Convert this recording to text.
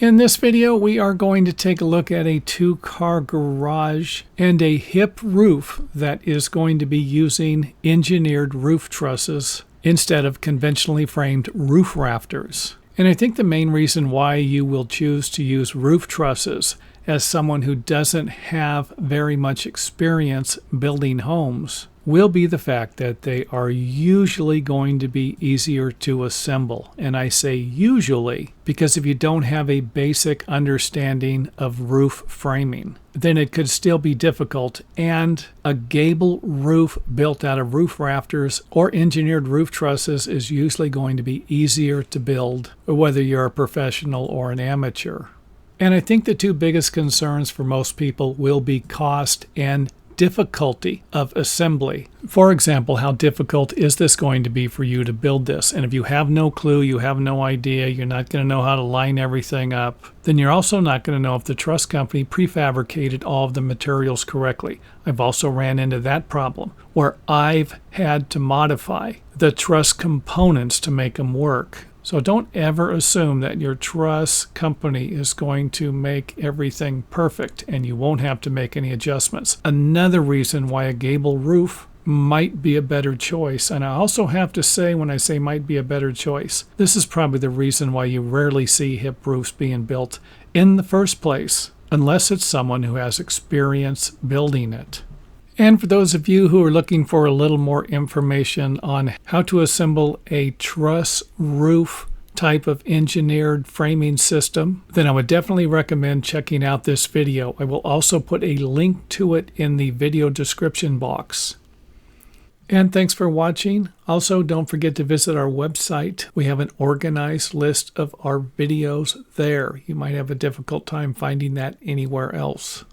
In this video, we are going to take a look at a two-car garage and a hip roof that is going to be using engineered roof trusses instead of conventionally framed roof rafters. And I think the main reason why you will choose to use roof trusses as someone who doesn't have very much experience building homes will be the fact that they are usually going to be easier to assemble. And I say usually because if you don't have a basic understanding of roof framing, then it could still be difficult. And a gable roof built out of roof rafters or engineered roof trusses is usually going to be easier to build, whether you're a professional or an amateur. And I think the two biggest concerns for most people will be cost and difficulty of assembly. For example, how difficult is this going to be for you to build this? And if you have no clue, you have no idea, you're not going to know how to line everything up, then you're also not going to know if the truss company prefabricated all of the materials correctly. I've also ran into that problem where I've had to modify the truss components to make them work. So don't ever assume that your truss company is going to make everything perfect and you won't have to make any adjustments. Another reason why a gable roof might be a better choice, and I also have to say when I say might be a better choice, this is probably the reason why you rarely see hip roofs being built in the first place, unless it's someone who has experience building it. And for those of you who are looking for a little more information on how to assemble a truss roof type of engineered framing system, then I would definitely recommend checking out this video. I will also put a link to it in the video description box. And thanks for watching. Also, don't forget to visit our website. We have an organized list of our videos there. You might have a difficult time finding that anywhere else.